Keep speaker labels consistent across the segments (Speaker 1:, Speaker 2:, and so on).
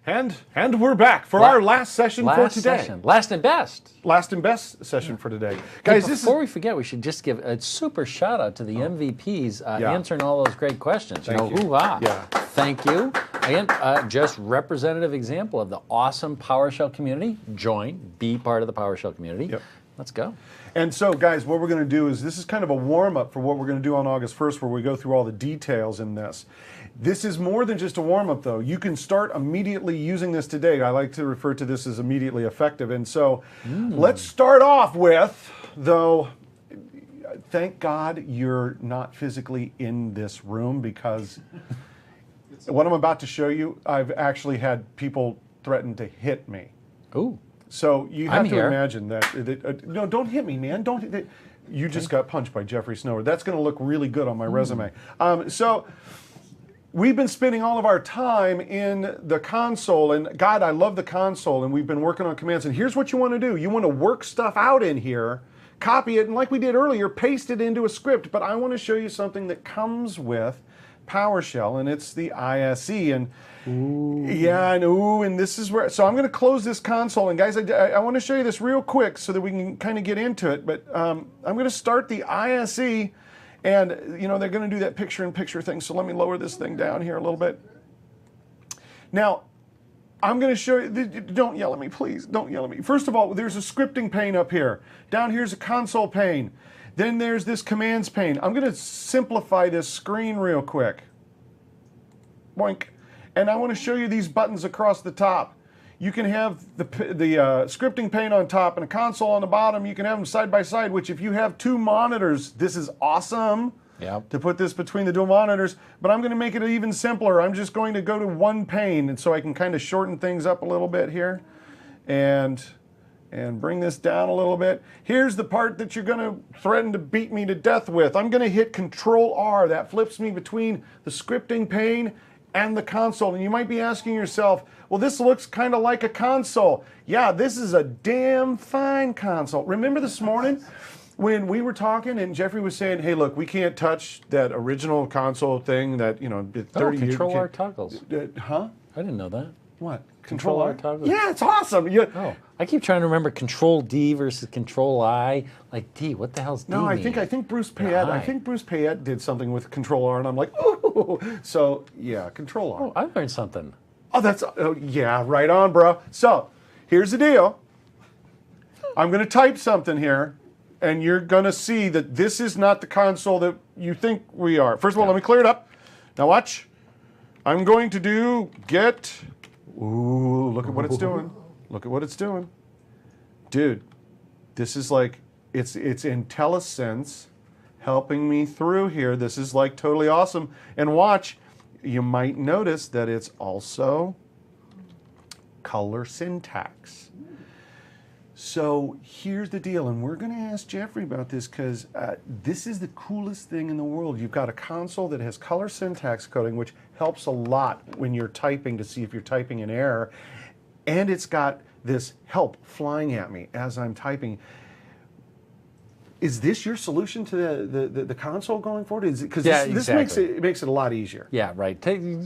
Speaker 1: And we're back for our last session for today.
Speaker 2: Last and best.
Speaker 1: Last and best session for today. Guys,
Speaker 2: before we forget, we should just give a super shout out to the MVPs answering all those great questions.
Speaker 1: Thank you.
Speaker 2: Hoo-ha.
Speaker 1: Yeah.
Speaker 2: Thank you. Again, just representative example of the awesome PowerShell community. Join, be part of the PowerShell community.
Speaker 1: Yep.
Speaker 2: Let's go.
Speaker 1: And so, guys, what we're going to do is, this is kind of a warm-up for what we're going to do on August 1st, where we go through all the details in this. This is more than just a warm-up, though. You can start immediately using this today. I like to refer to this as immediately effective. And so let's start off with, though, thank God you're not physically in this room, because what I'm about to show you, I've actually had people threaten to hit me.
Speaker 2: Ooh.
Speaker 1: So you have to imagine that, no, don't hit me, man. Don't. You just got punched by Jeffrey Snower. That's going to look really good on my resume. So we've been spending all of our time in the console, and God, I love the console, and we've been working on commands. And here's what you want to do. You want to work stuff out in here, copy it, and like we did earlier, paste it into a script. But I want to show you something that comes with PowerShell, and it's the ISE. And yeah, and this is where, so I'm going to close this console, and guys, I want to show you this real quick so that we can kind of get into it. But I'm going to start the ISE, and you know they're going to do that picture-in-picture thing. So let me lower this thing down here a little bit. Now, I'm going to show you. Don't yell at me, please. Don't yell at me. First of all, there's a scripting pane up here. Down here's a console pane. Then there's this commands pane. I'm going to simplify this screen real quick. Boink. And I want to show you these buttons across the top. You can have the scripting pane on top and a console on the bottom. You can have them side by side, which if you have two monitors, this is awesome to put this between the dual monitors. But I'm going to make it even simpler. I'm just going to go to one pane, and so I can kind of shorten things up a little bit here and bring this down a little bit. Here's the part that you're going to threaten to beat me to death with. I'm going to hit Control-R. That flips me between the scripting pane and the console. And you might be asking yourself, well, this looks kind of like a console. Yeah, this is a damn fine console. Remember this morning when we were talking and Jeffrey was saying, hey, look, we can't touch that original console thing that, you know, 30 years.
Speaker 2: Control-R toggles.
Speaker 1: Huh?
Speaker 2: I didn't know that.
Speaker 1: What?
Speaker 2: Control-R toggles?
Speaker 1: Yeah, it's awesome.
Speaker 2: Oh, I keep trying to remember Control-D versus Control-I. Like, D, what the hell's D
Speaker 1: No, I
Speaker 2: mean?
Speaker 1: think Bruce Payette. I think Bruce Payette did something with Control-R, and I'm like, oh. So yeah, Control-R.
Speaker 2: Oh, I learned something.
Speaker 1: Oh, yeah, right on, bro. So here's the deal. I'm going to type something here, and you're going to see that this is not the console that you think we are. First of all, let me clear it up. Now watch. I'm going to do get. Ooh, look at what it's doing. Look at what it's doing. Dude, this is like, it's Intellisense helping me through here. This is like totally awesome. And watch, you might notice that it's also color syntax. So here's the deal, and we're going to ask Jeffrey about this because this is the coolest thing in the world. You've got a console that has color syntax coding, which helps a lot when you're typing to see if you're typing in error, and it's got this help flying at me as I'm typing. Is this your solution to the console going forward? Because this makes it a lot easier.
Speaker 2: Yeah, right.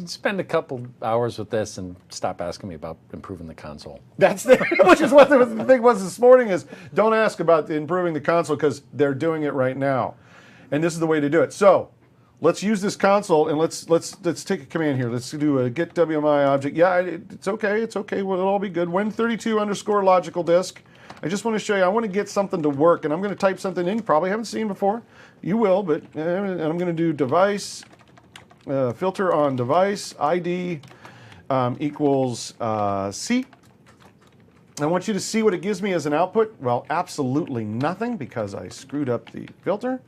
Speaker 2: Spend a couple hours with this and stop asking me about improving the console.
Speaker 1: That's which is what the thing was this morning is don't ask about improving the console because they're doing it right now, and this is the way to do it. So let's use this console and let's take a command here. Let's do a get WMI object. Yeah, it's okay. It's okay. Well, it'll all be good. Win32 _ logical disk. I just want to show you, I want to get something to work, and I'm going to type something in you probably haven't seen before. You will, but and I'm going to do device, filter on device, ID equals C. I want you to see what it gives me as an output. Well, absolutely nothing because I screwed up the filter.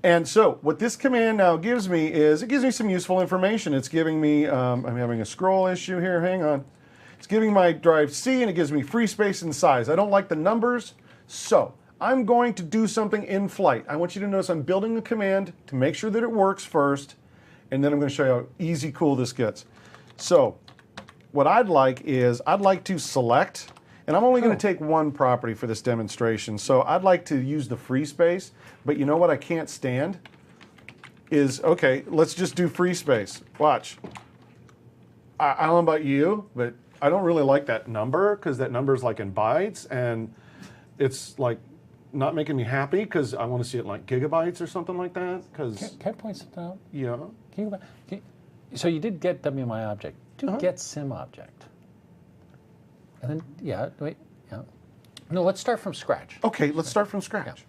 Speaker 1: And so what this command now gives me is, it gives me some useful information. It's giving me, I'm having a scroll issue here, hang on. It's giving my drive C, and it gives me free space and size. I don't like the numbers, so I'm going to do something in flight. I want you to notice I'm building a command to make sure that it works first, and then I'm going to show you how easy cool this gets. So what I'd like to select, and I'm only going to take one property for this demonstration, so I'd like to use the free space, but you know what I can't stand? Is, okay, let's just do free space. Watch. I don't know about you, but I don't really like that number because that number is like in bytes, and it's like not making me happy because I want to see it like gigabytes or something like that. Because
Speaker 2: Can I point something out?
Speaker 1: yeah,
Speaker 2: Can you go back? So you did get WMI object. Do get sim object. And then, yeah, wait, yeah. No, let's start from scratch.
Speaker 1: okay, let's start from scratch.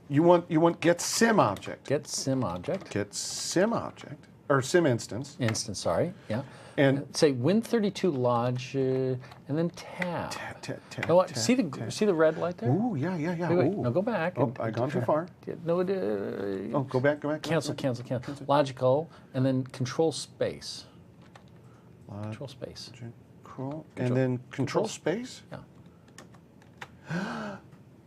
Speaker 1: You want get sim object.
Speaker 2: Get sim object.
Speaker 1: Get sim object or sim instance.
Speaker 2: Instance, sorry, yeah.
Speaker 1: And
Speaker 2: say Win32 lodge, and then tab.
Speaker 1: tab,
Speaker 2: No, what?
Speaker 1: tab,
Speaker 2: See the
Speaker 1: tab.
Speaker 2: see the red light there?
Speaker 1: Ooh, yeah.
Speaker 2: Wait,
Speaker 1: Ooh.
Speaker 2: no, go back.
Speaker 1: Oh, I gone too far.
Speaker 2: No,
Speaker 1: Oh, go back.
Speaker 2: cancel. Logical, and then control space. Control space.
Speaker 1: And then control space.
Speaker 2: Yeah.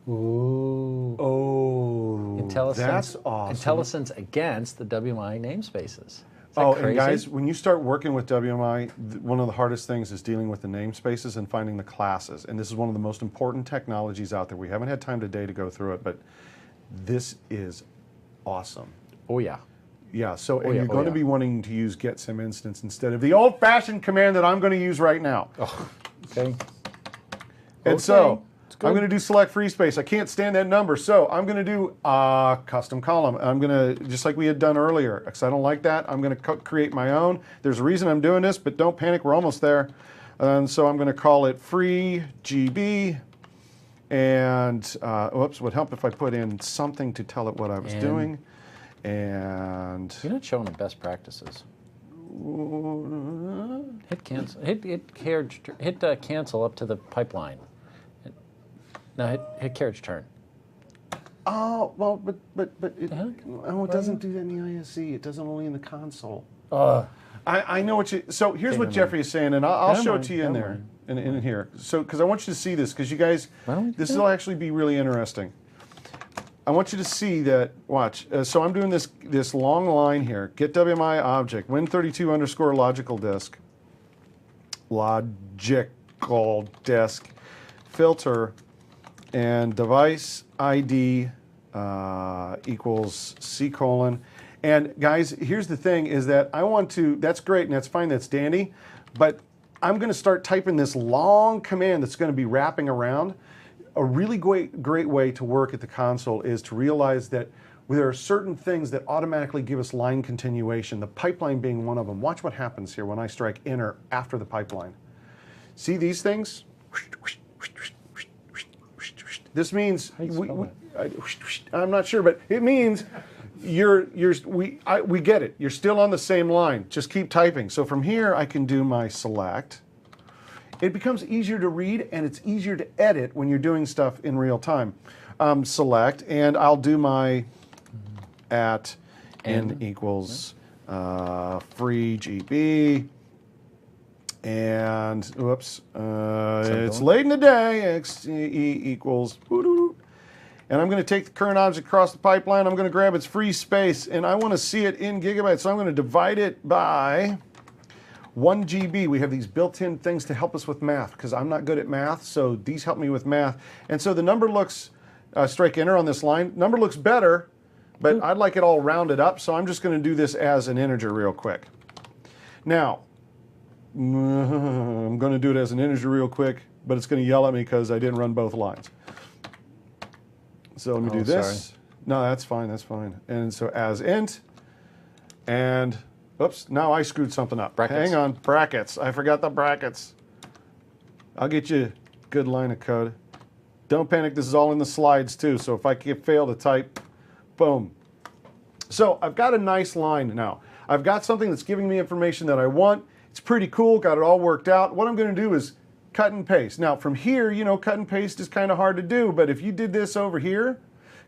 Speaker 2: Ooh.
Speaker 1: Oh,
Speaker 2: Intellisense,
Speaker 1: that's awesome.
Speaker 2: Intellisense against the WMI namespaces. Is that
Speaker 1: Oh,
Speaker 2: crazy?
Speaker 1: and guys, when you start working with WMI, one of the hardest things is dealing with the namespaces and finding the classes. And this is one of the most important technologies out there. We haven't had time today to go through it, but this is awesome.
Speaker 2: Oh yeah.
Speaker 1: Yeah, so and
Speaker 2: yeah,
Speaker 1: you're going to
Speaker 2: yeah.
Speaker 1: be wanting to use get sim instance instead of the old-fashioned command that I'm going to use right now.
Speaker 2: Oh, okay.
Speaker 1: And so
Speaker 2: good.
Speaker 1: I'm going to do select free space. I can't stand that number, so I'm going to do custom column. I'm going to, just like we had done earlier, because I don't like that, I'm going to create my own. There's a reason I'm doing this, but don't panic, we're almost there. And so I'm going to call it free GB. And, whoops, would help if I put in something to tell it what I was doing. And
Speaker 2: You're not showing the best practices. Hit cancel. Hit cancel up to the pipeline. Now hit carriage turn.
Speaker 1: oh well, but it, it doesn't do that in the ISE. It does it only in the console. I know what you. So here's what Jeffrey is saying, and I'll show it to you in there, in here. So because I want you to see this, because you guys, this will actually be really interesting. I want you to see that. Watch. So I'm doing this long line here. Get WMI object Win32 underscore logical disk filter, and device ID equals C colon. And guys, here's the thing: is that I want to. That's great and that's fine. That's dandy, but I'm going to start typing this long command that's going to be wrapping around. A really great way to work at the console is to realize that there are certain things that automatically give us line continuation, the pipeline being one of them. Watch what happens here when I strike enter after the pipeline. See these things? This means, I'm not sure, but it means we get it. You're still on the same line. Just keep typing. So from here, I can do my select. It becomes easier to read and it's easier to edit when you're doing stuff in real time. Select, and I'll do my at n equals free GB. And whoops, it's late in the day. XE equals and I'm going to take the current object across the pipeline. I'm going to grab its free space, and I want to see it in gigabytes. So I'm going to divide it by 1 GB. We have these built-in things to help us with math because I'm not good at math, so these help me with math. And so the number looks, strike enter on this line, number looks better, but I'd like it all rounded up, so I'm just going to do this as an integer real quick. Now, I'm going to do it as an integer real quick, but it's going to yell at me because I didn't run both lines. So let me do this.
Speaker 2: Sorry.
Speaker 1: No, that's fine, that's fine. And so as int, and oops, now I screwed something up.
Speaker 2: Brackets.
Speaker 1: Hang on, brackets. I forgot the brackets. I'll get you a good line of code. Don't panic, this is all in the slides too, so if I fail to type, boom. So I've got a nice line now. I've got something that's giving me information that I want. It's pretty cool, got it all worked out. What I'm gonna do is cut and paste. Now from here, you know, cut and paste is kind of hard to do, but if you did this over here,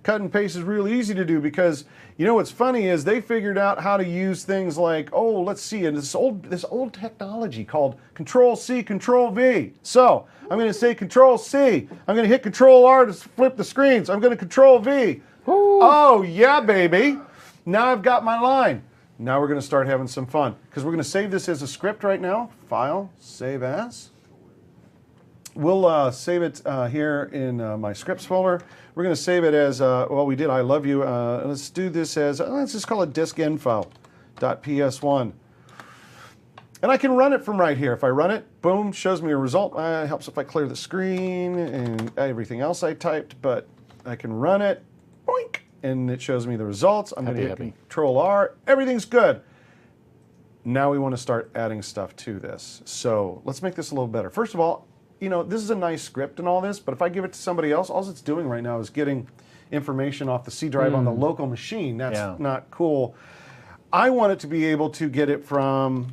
Speaker 1: cut and paste is really easy to do because, you know, what's funny is they figured out how to use things like, oh, let's see, and this old technology called Control-C, Control-V. So I'm going to say Control-C. I'm going to hit Control-R to flip the screens. I'm going to Control-V. Oh, yeah, baby. Now I've got my line. Now we're going to start having some fun because we're going to save this as a script right now. File, save as. We'll save it here in my scripts folder. We're going to save it as, well, we did I love you. Let's do this as, let's just call it diskinfo.ps1. And I can run it from right here. If I run it, boom, shows me a result. It helps if I clear the screen and everything else I typed, but I can run it, boink, and it shows me the results. I'm going to hit Control R. Everything's good. Now we want to start adding stuff to this. So let's make this a little better. First of all, you know, this is a nice script and all this, but if I give it to somebody else, all it's doing right now is getting information off the C drive on the local machine. That's not cool. I want it to be able to get it from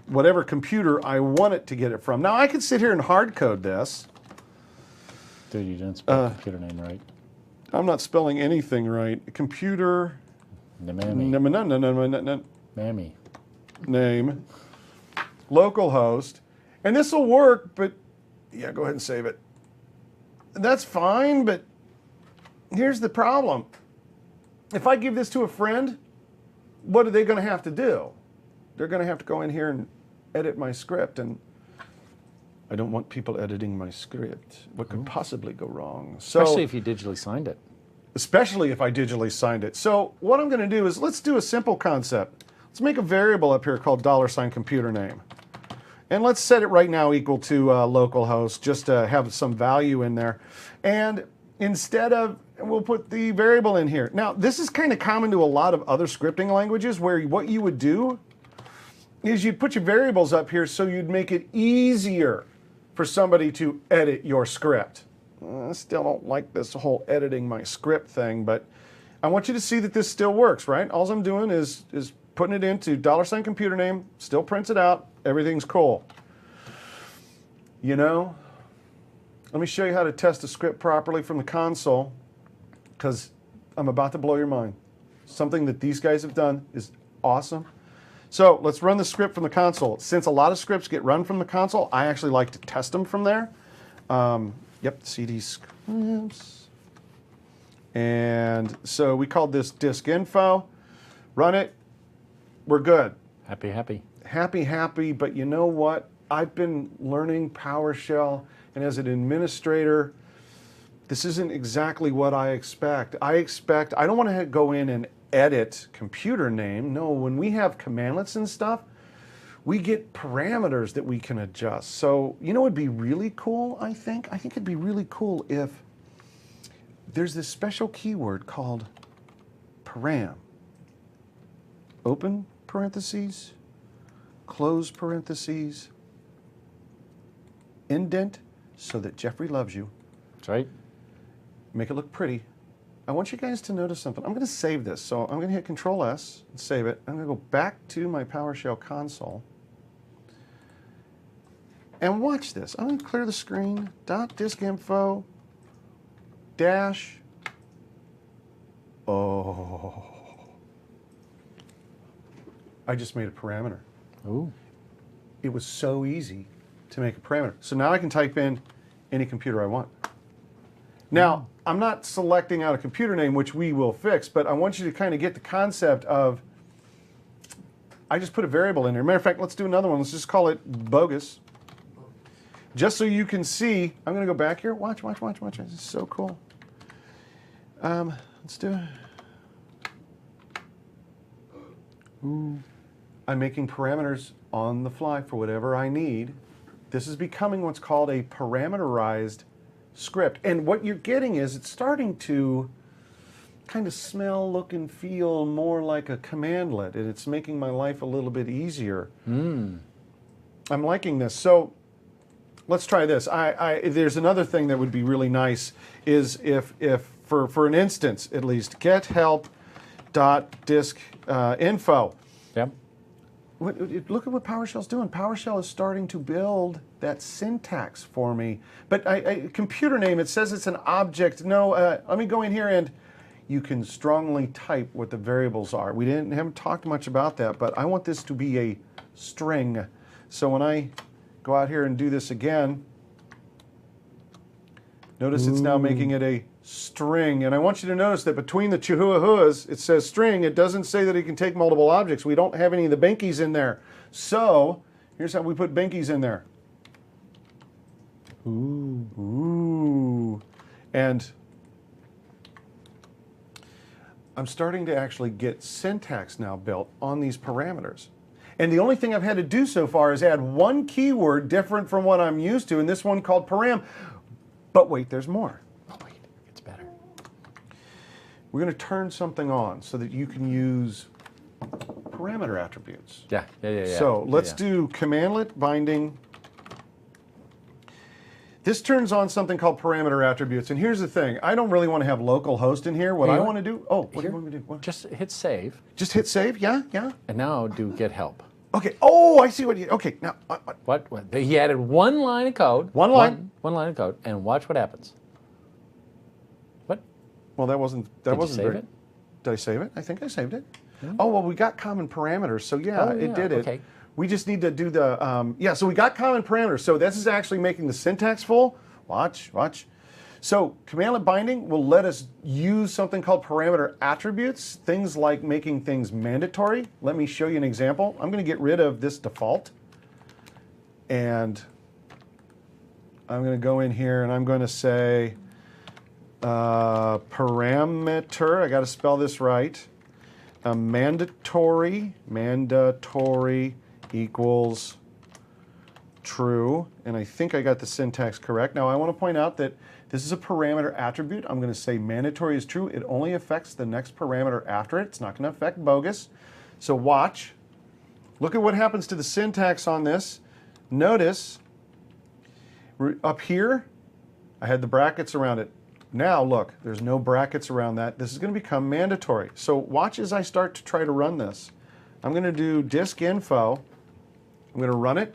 Speaker 1: whatever computer I want it to get it from. Now I could sit here and hard code this.
Speaker 2: Dude, you didn't spell the computer name right.
Speaker 1: I'm not spelling anything right. Computer
Speaker 2: Mammy. Mammy.
Speaker 1: Name. Localhost. And this will work, but yeah, go ahead and save it. That's fine, but here's the problem. If I give this to a friend, what are they going to have to do? They're going to have to go in here and edit my script, and I don't want people editing my script. What could possibly go wrong? So,
Speaker 2: especially if you digitally signed it.
Speaker 1: Especially if I digitally signed it. So what I'm going to do is let's do a simple concept. Let's make a variable up here called $computer name. And let's set it right now equal to localhost, just to have some value in there. And instead of, we'll put the variable in here. Now, this is kind of common to a lot of other scripting languages where what you would do is you'd put your variables up here so you'd make it easier for somebody to edit your script. I still don't like this whole editing my script thing, but I want you to see that this still works, right? All I'm doing is putting it into $computer name, still prints it out, everything's cool. You know, let me show you how to test a script properly from the console, because I'm about to blow your mind. Something that these guys have done is awesome. So let's run the script from the console. Since a lot of scripts get run from the console, I actually like to test them from there. Yep, CD scripts. And so we called this disk info. Run it. We're good.
Speaker 2: Happy, happy.
Speaker 1: Happy, happy, but you know what? I've been learning PowerShell, and as an administrator, this isn't exactly what I expect. I don't want to go in and edit computer name. No, when we have commandlets and stuff, we get parameters that we can adjust. So, you know what would be really cool, I think? I think it'd be really cool if there's this special keyword called param. Open parentheses, close parentheses, indent so that Jeffrey loves you.
Speaker 2: That's right.
Speaker 1: Make it look pretty. I want you guys to notice something. I'm going to save this. So I'm going to hit Control S and save it. I'm going to go back to my PowerShell console. And watch this. I'm going to clear the screen. .diskinfo dash. Oh. I just made a parameter.
Speaker 2: Ooh.
Speaker 1: It was so easy to make a parameter. So now I can type in any computer I want. Now, I'm not selecting out a computer name, which we will fix, but I want you to kind of get the concept of, I just put a variable in there. Matter of fact, let's do another one. Let's just call it bogus. Just so you can see, I'm going to go back here. Watch, watch, watch, watch. This is so cool. Let's do it. Ooh. I'm making parameters on the fly for whatever I need. This is becoming what's called a parameterized script. And what you're getting is it's starting to kind of smell, look, and feel more like a commandlet, and it's making my life a little bit easier. I'm liking this. So let's try this. There's another thing that would be really nice is if for an instance at least, get help.diskinfo.
Speaker 2: Yep.
Speaker 1: Look at what PowerShell's doing. PowerShell is starting to build that syntax for me. But computer name, it says it's an object. No, let me go in here and you can strongly type what the variables are. We haven't talked much about that, but I want this to be a string. So when I go out here and do this again, notice it's now making it a string. And I want you to notice that between the chihuahuas, it says string. It doesn't say that it can take multiple objects. We don't have any of the binkies in there. So here's how we put binkies in there. Ooh. And I'm starting to actually get syntax now built on these parameters. And the only thing I've had to do so far is add one keyword different from what I'm used to, and this one called param. But wait, there's more.
Speaker 2: Oh, wait, it's better.
Speaker 1: We're going to turn something on so that you can use parameter attributes.
Speaker 2: Yeah.
Speaker 1: So let's do commandlet binding. This turns on something called parameter attributes. And here's the thing. I don't really want to have local host in here. What I want to do, what do you want me to do? What?
Speaker 2: Just hit save.
Speaker 1: Just hit save, yeah.
Speaker 2: And now do get help.
Speaker 1: Okay, oh, I see what you, okay, now.
Speaker 2: What? He added one line of code.
Speaker 1: One line?
Speaker 2: One line of code, and watch what happens. What?
Speaker 1: Well, that wasn't
Speaker 2: Did you
Speaker 1: very.
Speaker 2: save it?
Speaker 1: Did I save it? I think I saved it. Oh, well, we got common parameters, so yeah, it did it.
Speaker 2: Okay.
Speaker 1: We just need to do the, so we got common parameters. So this is actually making the syntax full. Watch. So commandlet binding will let us use something called parameter attributes, things like making things mandatory. Let me show you an example. I'm going to get rid of this default. And I'm going to go in here and I'm going to say parameter, I got to spell this right, mandatory equals true, and I think I got the syntax correct. Now I want to point out that this is a parameter attribute. I'm going to say mandatory is true. It only affects the next parameter after it. It's not going to affect bogus. So watch. Look at what happens to the syntax on this. Notice up here, I had the brackets around it. Now look, there's no brackets around that. This is going to become mandatory. So watch as I start to try to run this. I'm going to do disk info. I'm going to run it.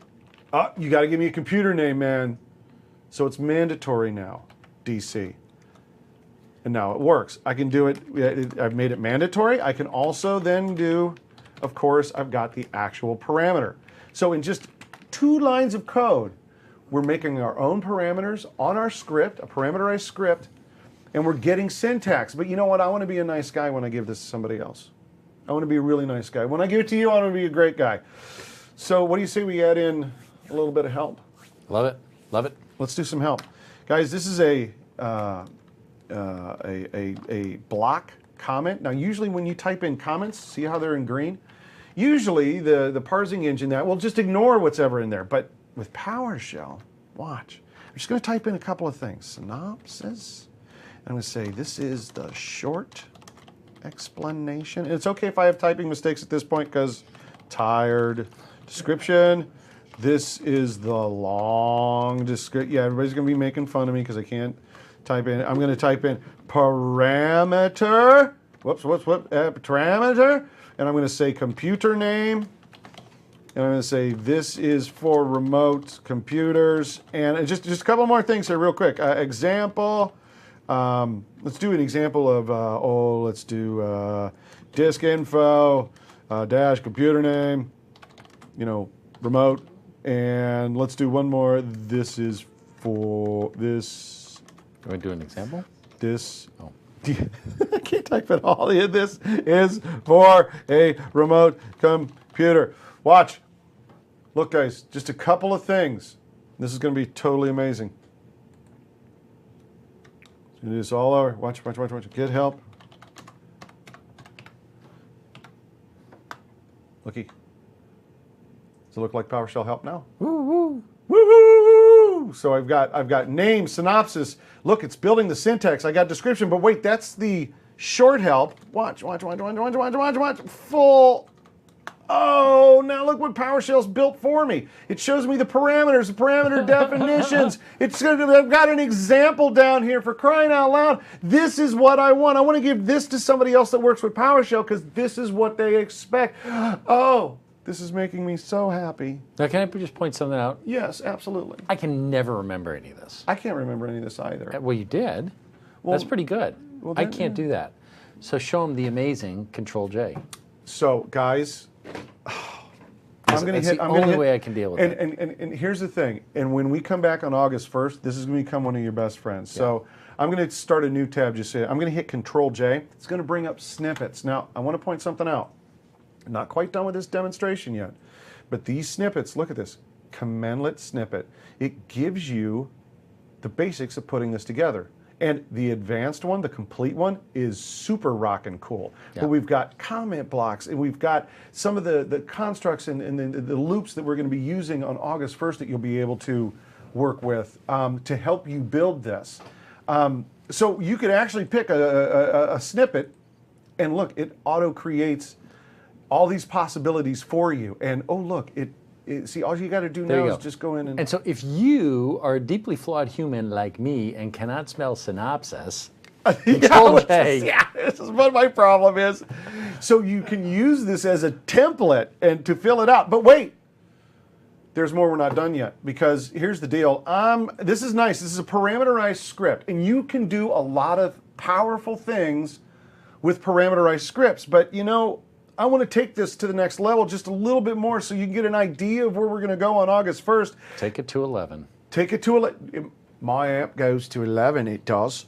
Speaker 1: Oh, you got to give me a computer name, man. So it's mandatory now, DC. And now it works. I can do it. I've made it mandatory. I can also then do, of course, I've got the actual parameter. So in just 2 lines of code, we're making our own parameters on our script, a parameterized script, and we're getting syntax. But you know what? I want to be a nice guy when I give this to somebody else. I want to be a really nice guy. When I give it to you, I want to be a great guy. So what do you say we add in a little bit of help?
Speaker 2: Love it.
Speaker 1: Let's do some help. Guys, this is a block comment. Now, usually when you type in comments, see how they're in green? Usually the parsing engine that will just ignore what's ever in there. But with PowerShell, watch. I'm just going to type in a couple of things. Synopsis. I'm going to say this is the short explanation. And it's okay if I have typing mistakes at this point because tired. Description. This is the long description. Yeah, everybody's going to be making fun of me because I can't type in. I'm going to type in parameter. Parameter. And I'm going to say computer name. And I'm going to say this is for remote computers. And just a couple more things here real quick. Example. Let's do an example of, let's do disk info, dash computer name, remote. And let's do one more. This is for this.
Speaker 2: Can we do an example?
Speaker 1: This. Oh. I can't type it all. This is for a remote computer. Watch. Look, guys, just a couple of things. This is going to be totally amazing. Do this all over. Watch. Get help. Looky. Does it look like PowerShell help now? Woo! So I've got name, synopsis. Look, it's building the syntax. I got description, but wait, that's the short help. Watch. Full. Oh, now look what PowerShell's built for me. It shows me the parameters, the parameter definitions. I've got an example down here for crying out loud. This is what I want. I want to give this to somebody else that works with PowerShell because this is what they expect. Oh, this is making me so happy.
Speaker 2: Now, can I just point something out?
Speaker 1: Yes, absolutely.
Speaker 2: I can never remember any of this.
Speaker 1: I can't remember any of this either.
Speaker 2: Well, you did.
Speaker 1: Well,
Speaker 2: that's pretty good.
Speaker 1: Well,
Speaker 2: I can't do that. So show them the amazing Control-J.
Speaker 1: So, guys, I'm going to hit.
Speaker 2: That's the only way I can deal with it.
Speaker 1: And here's the thing. And when we come back on August 1st, this is going to become one of your best friends. Yeah. So I'm going to start a new tab. Just say I'm going to hit Control-J. It's going to bring up snippets. Now, I want to point something out. I'm not quite done with this demonstration yet. But these snippets, look at this. Commandlet snippet. It gives you the basics of putting this together. And the advanced one, the complete one, is super rockin' cool.
Speaker 2: Yeah.
Speaker 1: But we've got comment blocks, and we've got some of the constructs and the loops that we're going to be using on August 1st that you'll be able to work with to help you build this. So you could actually pick a snippet, and look, it auto-creates all these possibilities for you. And oh, look, see, all you got to do now is just go in and...
Speaker 2: And so if you are a deeply flawed human like me and cannot smell synopsis, Control J.
Speaker 1: Yeah, this is what my problem is. So you can use this as a template and to fill it out. But wait, there's more. We're not done yet, because here's the deal. This is nice. This is a parameterized script, and you can do a lot of powerful things with parameterized scripts. But you know, I want to take this to the next level just a little bit more so you can get an idea of where we're going to go on August 1st.
Speaker 2: Take it to 11.
Speaker 1: Take it to 11. My app goes to 11. It does.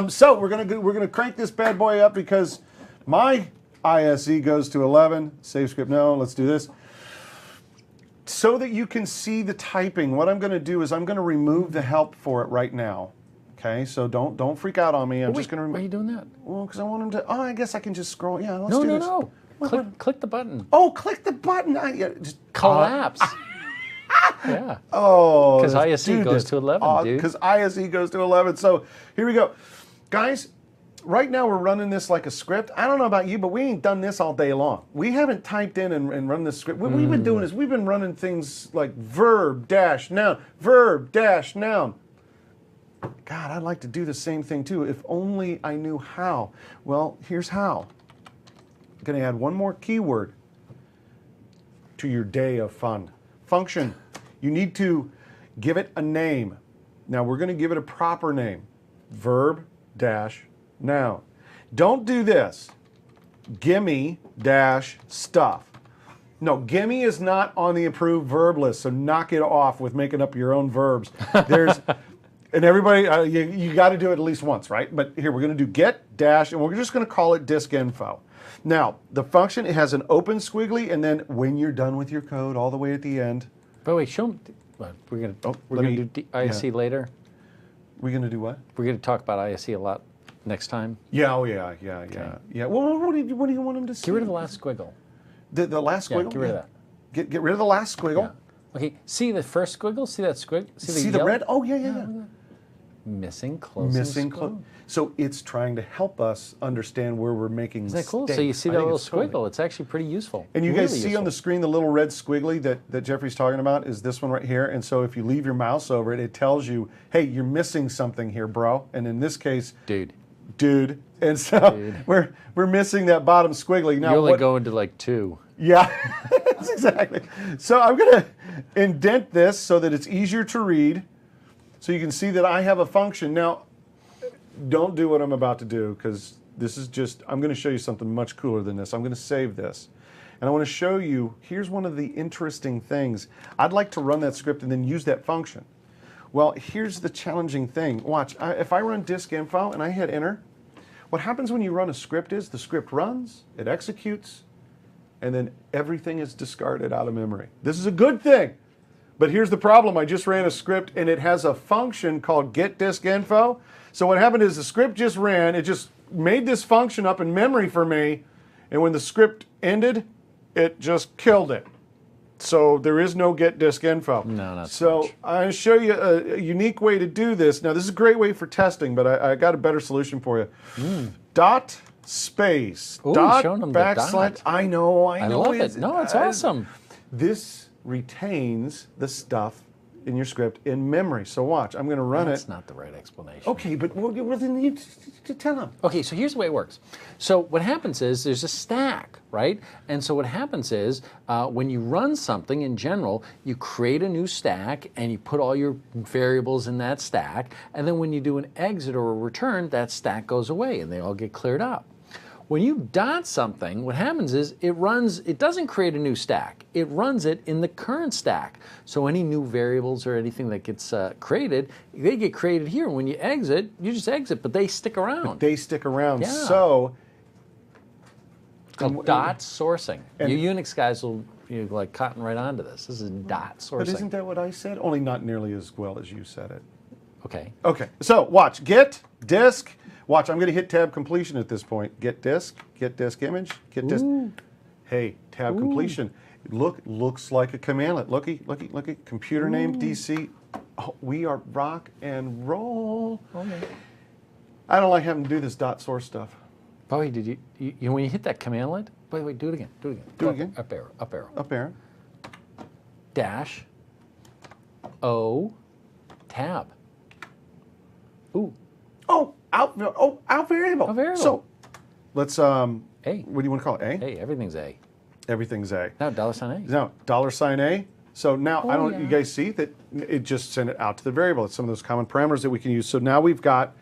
Speaker 1: So we're gonna crank this bad boy up because my ISE goes to 11. Save script. No, let's do this. So that you can see the typing, what I'm going to do is I'm going to remove the help for it right now. Okay, so don't freak out on me. I'm just going to remove.
Speaker 2: Why are you doing that?
Speaker 1: Well, because I want him to. Oh, I guess I can just scroll. Yeah, let's
Speaker 2: No,
Speaker 1: do
Speaker 2: no,
Speaker 1: this.
Speaker 2: no. Click the button.
Speaker 1: Oh, click the button. Just
Speaker 2: Collapse. Yeah.
Speaker 1: Oh,
Speaker 2: because ISE goes to 11, dude.
Speaker 1: Because ISE goes to 11. So here we go. Guys, right now we're running this like a script. I don't know about you, but we ain't done this all day long. We haven't typed in and run this script. What we've been doing is we've been running things like verb dash noun, verb dash noun. God, I'd like to do the same thing too, if only I knew how. Well, here's how. I'm going to add one more keyword to your day of fun. Function. You need to give it a name. Now we're going to give it a proper name. Verb dash noun. Don't do this. Gimme dash stuff. No, gimme is not on the approved verb list, so knock it off with making up your own verbs. And everybody, you got to do it at least once, right? But here, we're going to do get dash, and we're just going to call it disk info. Now, the function, it has an open squiggly, and then when you're done with your code, all the way at the end.
Speaker 2: But wait, show them. We're going to do ISE later.
Speaker 1: We're going to do what?
Speaker 2: We're going to talk about ISE a lot next time.
Speaker 1: Yeah, oh yeah. Well, what do you want them to see?
Speaker 2: Get rid of the last squiggle.
Speaker 1: The last squiggle?
Speaker 2: Yeah, get rid of that.
Speaker 1: Get rid of the last squiggle.
Speaker 2: Yeah. Okay, see the first squiggle? See that squiggle?
Speaker 1: See the red? Oh, yeah.
Speaker 2: Missing closing squiggle.
Speaker 1: So it's trying to help us understand where we're making mistakes.
Speaker 2: Isn't that cool? So you see that little squiggle. It's actually pretty useful.
Speaker 1: And you guys see on the screen the little red squiggly that Jeffrey's talking about is this one right here. And so if you leave your mouse over it, it tells you, hey, you're missing something here, bro. And in this case, dude. And so we're missing that bottom squiggly. Now,
Speaker 2: you're only going to like 2.
Speaker 1: Yeah, that's exactly. So I'm going to indent this so that it's easier to read. So you can see that I have a function. Now, don't do what I'm about to do, because this is just, I'm going to show you something much cooler than this. I'm going to save this. And I want to show you, here's one of the interesting things. I'd like to run that script and then use that function. Well, here's the challenging thing. Watch, if I run disk info and I hit enter, what happens when you run a script is the script runs, it executes, and then everything is discarded out of memory. This is a good thing. But here's the problem. I just ran a script and it has a function called getDiskInfo. So what happened is the script just ran, it just made this function up in memory for me, and when the script ended, it just killed it. So there is no getDiskInfo.
Speaker 2: No, not
Speaker 1: so
Speaker 2: much.
Speaker 1: I'm going to show you a unique way to do this. Now this is a great way for testing, but I got a better solution for you. Dot space.
Speaker 2: Ooh,
Speaker 1: dot
Speaker 2: showing them the
Speaker 1: backslash.
Speaker 2: dot.
Speaker 1: I know.
Speaker 2: I love it. No, it's awesome.
Speaker 1: This retains the stuff in your script in memory. So watch, I'm going to run
Speaker 2: That's
Speaker 1: it.
Speaker 2: not the right explanation.
Speaker 1: Okay, but well, then you tell them.
Speaker 2: Okay, so here's the way it works. So what happens is there's a stack, right? And so what happens is when you run something in general, you create a new stack and you put all your variables in that stack. And then when you do an exit or a return, that stack goes away and they all get cleared up. When you dot something, what happens is it doesn't create a new stack. It runs it in the current stack. So any new variables or anything that gets created, they get created here. When you exit, you just exit, but they stick around.
Speaker 1: But they stick around.
Speaker 2: Yeah.
Speaker 1: So
Speaker 2: it's called dot sourcing. You Unix guys will like cotton right onto this. This is dot sourcing.
Speaker 1: But isn't that what I said? Only not nearly as well as you said it.
Speaker 2: Okay.
Speaker 1: Okay, so watch, get disk. Watch, I'm going to hit tab completion at this point. Get disk image, get disk. Hey, tab completion. Looks like a commandlet. Looky. Computer name DC. Oh, we are rock and roll.
Speaker 2: Okay.
Speaker 1: I don't like having to do this dot source stuff.
Speaker 2: Boy, did you when you hit that commandlet? Wait, do it again. Do it again. Up arrow.
Speaker 1: Up arrow.
Speaker 2: Dash. O. Tab. Ooh.
Speaker 1: Out variable.
Speaker 2: Out variable.
Speaker 1: So let's
Speaker 2: A.
Speaker 1: What do you want to call it? A?
Speaker 2: Hey, everything's A.
Speaker 1: Everything's A.
Speaker 2: Now $A.
Speaker 1: Now $A. So now
Speaker 2: Yeah.
Speaker 1: you guys see that it just sent it out to the variable. It's some of those common parameters that we can use. So now we've got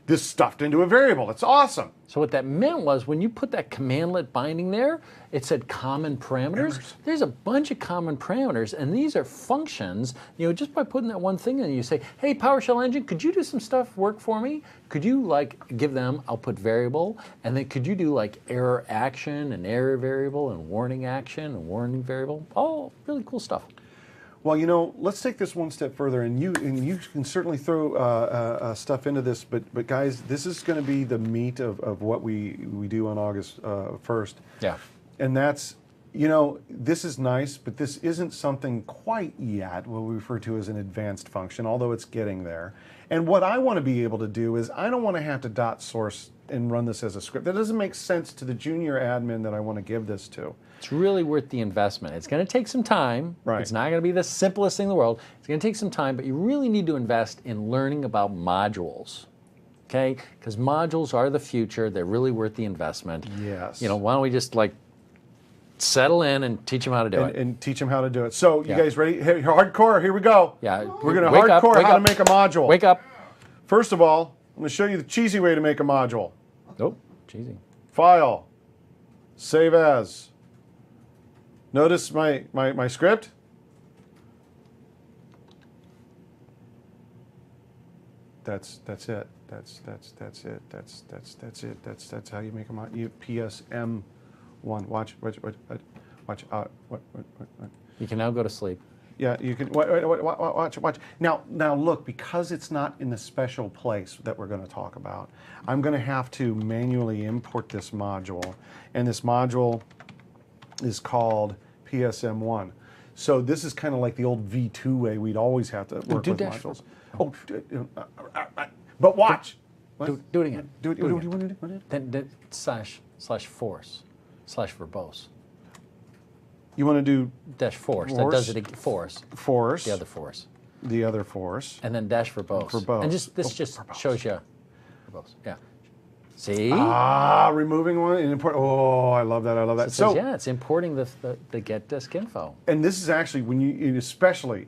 Speaker 1: this stuffed into a variable. It's awesome.
Speaker 2: So what that meant was when you put that commandlet binding there, it said common parameters. There's a bunch of common parameters, and these are functions. Just by putting that one thing in, you say, hey, PowerShell engine, could you do some work for me? Could you give them output variable, and then could you do error action and error variable and warning action and warning variable? All really cool stuff.
Speaker 1: Well, let's take this one step further, and you can certainly throw stuff into this, but guys, this is going to be the meat of what we do on August 1st.
Speaker 2: Yeah.
Speaker 1: And that's, this is nice, but this isn't something quite yet what we refer to as an advanced function, although it's getting there. And what I want to be able to do is I don't want to have to dot source and run this as a script. That doesn't make sense to the junior admin that I want to give this to.
Speaker 2: It's really worth the investment. It's going to take some time.
Speaker 1: Right.
Speaker 2: It's not going to be the simplest thing in the world. It's going to take some time, but you really need to invest in learning about modules. Okay? Because modules are the future. They're really worth the investment.
Speaker 1: Yes.
Speaker 2: Why don't we just settle in and teach them how to do it?
Speaker 1: And teach them how to do it. So you guys ready? Hey, hardcore, here we go.
Speaker 2: Yeah.
Speaker 1: We're going to hardcore how to make a module.
Speaker 2: Wake up.
Speaker 1: First of all, I'm going to show you the cheesy way to make a module.
Speaker 2: Oh, cheesy.
Speaker 1: File. Save as. Notice my script. That's it. That's it. That's it. That's how you make a module. PSM1. Watch.
Speaker 2: You can now go to sleep.
Speaker 1: Yeah, you can watch. Now look, because it's not in the special place that we're going to talk about, I'm going to have to manually import this module, and this module is called PSM1. So this is kind of like the old V2 way we'd always have to work with modules. But watch.
Speaker 2: Do it again.
Speaker 1: What do you want to do?
Speaker 2: Then slash force slash verbose.
Speaker 1: You want to do
Speaker 2: -force. That does it. Force.
Speaker 1: Force.
Speaker 2: The other force.
Speaker 1: The other force.
Speaker 2: And then -verbose.
Speaker 1: Verbose.
Speaker 2: And this just shows you verbose. Yeah. See?
Speaker 1: Removing one and import. Oh, I love that. I love that.
Speaker 2: So yeah, it's importing the get disk info.
Speaker 1: And this is actually when you especially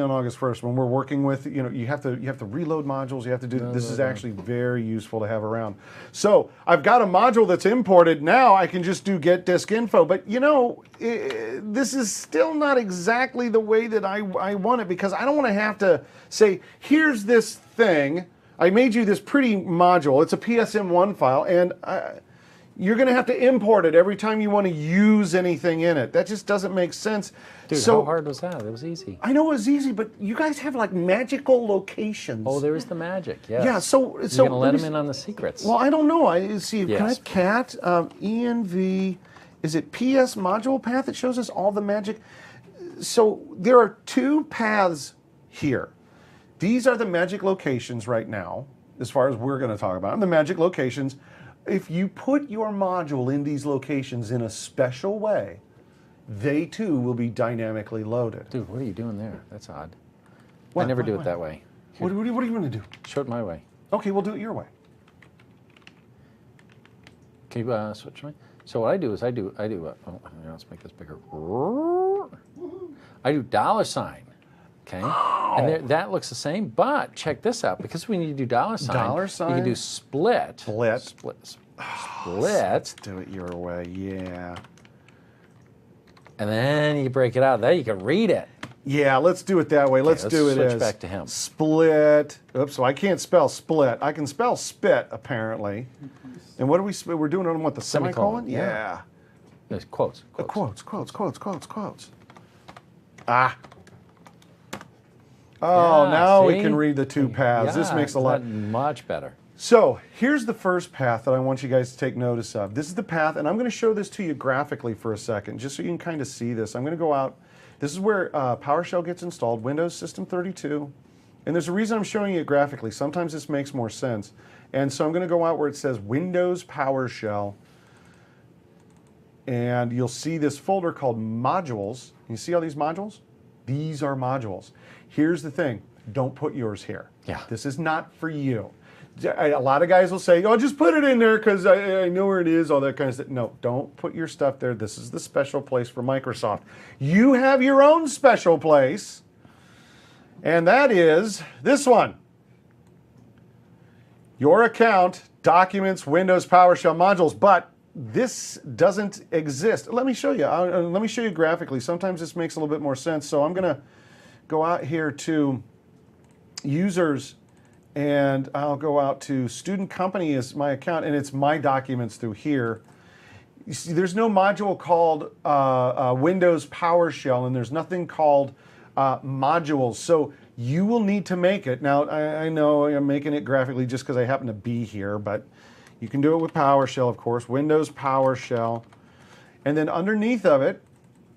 Speaker 1: on August 1st when we're working with you have to reload modules. You have to do this is actually very useful to have around. So I've got a module that's imported now. I can just do get disk info, but this is still not exactly the way that I want it, because I don't want to have to say here's this thing. I made you this pretty module. It's a PSM1 file, and you're going to have to import it every time you want to use anything in it. That just doesn't make sense.
Speaker 2: Dude,
Speaker 1: so,
Speaker 2: how hard was that? It was easy.
Speaker 1: I know it was easy, but you guys have magical locations.
Speaker 2: Oh, there is the magic. Yes.
Speaker 1: Yeah. So
Speaker 2: you're going to let them in on the secrets.
Speaker 1: Well, I don't know. I see.
Speaker 2: Yes.
Speaker 1: Can I have cat env? Is it PS module path that shows us all the magic? So there are two paths here. These are the magic locations right now, as far as we're going to talk about them, the magic locations. If you put your module in these locations in a special way, they too will be dynamically loaded.
Speaker 2: Dude, what are you doing there? That's odd.
Speaker 1: What?
Speaker 2: I never do it that way.
Speaker 1: What are you going to do?
Speaker 2: Show it my way.
Speaker 1: Okay, we'll do it your way.
Speaker 2: Can you switch me? So what I do is let's make this bigger. I do $. Okay, and that looks the same, but check this out. Because we need to do $, you can do split.
Speaker 1: Let's
Speaker 2: do
Speaker 1: it your way, yeah.
Speaker 2: And then you break it out. There you can read it.
Speaker 1: Yeah, let's do it that way. Let's do it
Speaker 2: switch
Speaker 1: as
Speaker 2: back to him.
Speaker 1: Split. Oops, so I can't spell split. I can spell spit, apparently. And what are we're doing on what, the semicolon? Yeah.
Speaker 2: There's quotes.
Speaker 1: Quotes. Ah. Oh,
Speaker 2: Yeah,
Speaker 1: now we
Speaker 2: see?
Speaker 1: can read the two paths. This
Speaker 2: Yeah,
Speaker 1: makes a lot.
Speaker 2: much better.
Speaker 1: So here's the first path that I want you guys to take notice of. This is the path, and I'm going to show this to you graphically for a second, just so you can kind of see this. I'm going to go out. This is where PowerShell gets installed, Windows System 32. And there's a reason I'm showing it graphically. Sometimes this makes more sense. And so I'm going to go out where it says Windows PowerShell. And you'll see this folder called Modules. You see all these modules? These are modules. Here's the thing. Don't put yours here.
Speaker 2: Yeah.
Speaker 1: This is not for you. A lot of guys will say, oh, just put it in there because I know where it is, all that kind of stuff. No, don't put your stuff there. This is the special place for Microsoft. You have your own special place, and that is this one. Your account, Documents, Windows, PowerShell modules, but this doesn't exist. Let me show you. Let me show you graphically. Sometimes this makes a little bit more sense. So I'm going to go out here to Users, and I'll go out to Student Company is my account, and it's my documents through here. You see, there's no module called Windows PowerShell, and there's nothing called modules. So you will need to make it. Now, I know I'm making it graphically just because I happen to be here, but you can do it with PowerShell, of course. Windows PowerShell. And then underneath of it,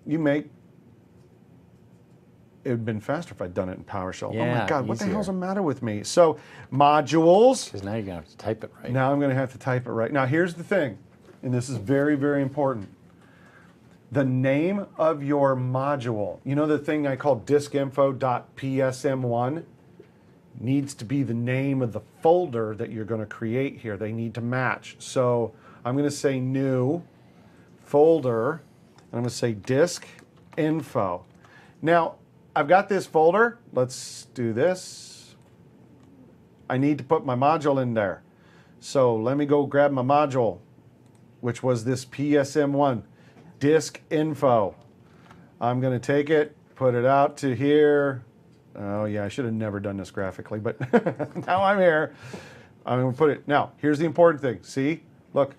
Speaker 1: you make. It would have been faster if I'd done it in PowerShell.
Speaker 2: Yeah,
Speaker 1: oh my God, what the
Speaker 2: easier.
Speaker 1: hell's the matter with me? So, modules.
Speaker 2: Because now you're going to have to type it right.
Speaker 1: Now I'm going to have to type it right. Now here's the thing, and this is very, very important. The name of your module, you know the thing I call diskinfo.psm1, needs to be the name of the folder that you're going to create here. They need to match. So I'm going to say new folder, and I'm going to say disk info. Now, I've got this folder. Let's do this. I need to put my module in there. So let me go grab my module, which was this PSM1, disk info. I'm going to take it, put it out to here. Oh yeah, I should have never done this graphically, but now I'm here. I'm going to put it. Now, here's the important thing. See, look,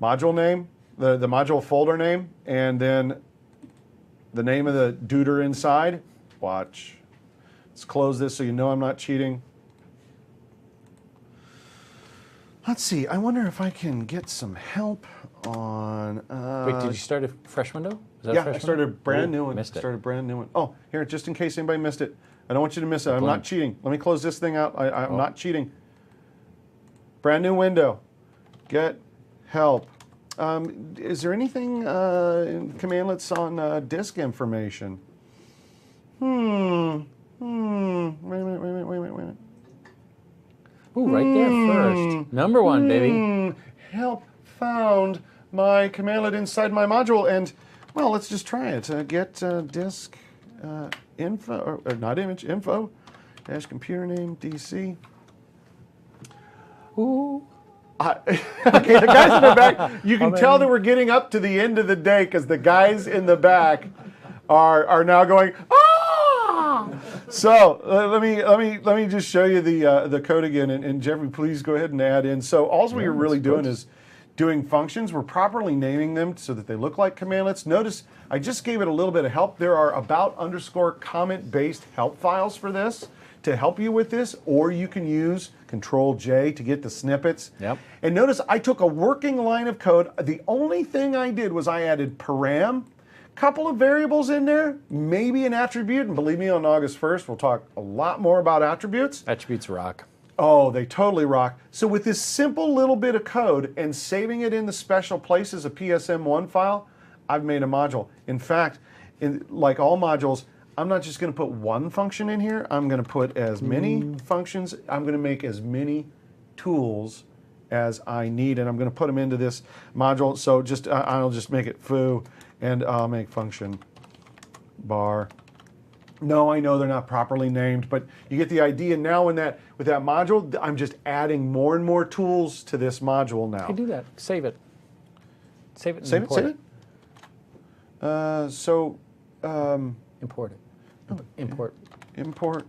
Speaker 1: module name, the module folder name, and then the name of the duder inside. Watch. Let's close this so you know I'm not cheating. Let's see. I wonder if I can get some help on.
Speaker 2: Wait, did you start a fresh window? Is that
Speaker 1: Yeah,
Speaker 2: a fresh
Speaker 1: I started a
Speaker 2: window?
Speaker 1: brand
Speaker 2: Ooh,
Speaker 1: new one.
Speaker 2: Missed it.
Speaker 1: Started a brand new one. Oh, here, just in case anybody missed it. I don't want you to miss it. I'm not cheating. Let me close this thing out. I'm not cheating. Brand new window. Get help. Is there anything in commandlets on disk information? Wait a minute.
Speaker 2: Ooh, right there first. Number one, baby.
Speaker 1: Help found my commandlet inside my module, and well, let's just try it. Get disk info, or not image, info, dash computer name, DC.
Speaker 2: Ooh.
Speaker 1: Okay, the guys in the back, you can tell that we're getting up to the end of the day because the guys in the back are now going, ah! So let me just show you the code again, and Jeffrey, please go ahead and add in. So all we're really doing is doing functions. We're properly naming them so that they look like commandlets. Notice I just gave it a little bit of help. There are about_comment-based help files for this to help you with this, or you can use Control-J to get the snippets.
Speaker 2: Yep.
Speaker 1: And notice I took a working line of code. The only thing I did was I added param, couple of variables in there, maybe an attribute, and believe me, on August 1st, we'll talk a lot more about attributes.
Speaker 2: Attributes rock.
Speaker 1: Oh, they totally rock. So with this simple little bit of code and saving it in the special place as a PSM1 file, I've made a module. In fact, like all modules, I'm not just going to put one function in here. I'm going to put as many functions. I'm going to make as many tools as I need, and I'm going to put them into this module. So just I'll just make it foo, and I'll make function bar. No, I know they're not properly named, but you get the idea. Now with that module, I'm just adding more and more tools to this module now.
Speaker 2: Hey, do that. Save it. Save it and
Speaker 1: Save
Speaker 2: import
Speaker 1: it? Import it.
Speaker 2: Import.
Speaker 1: Import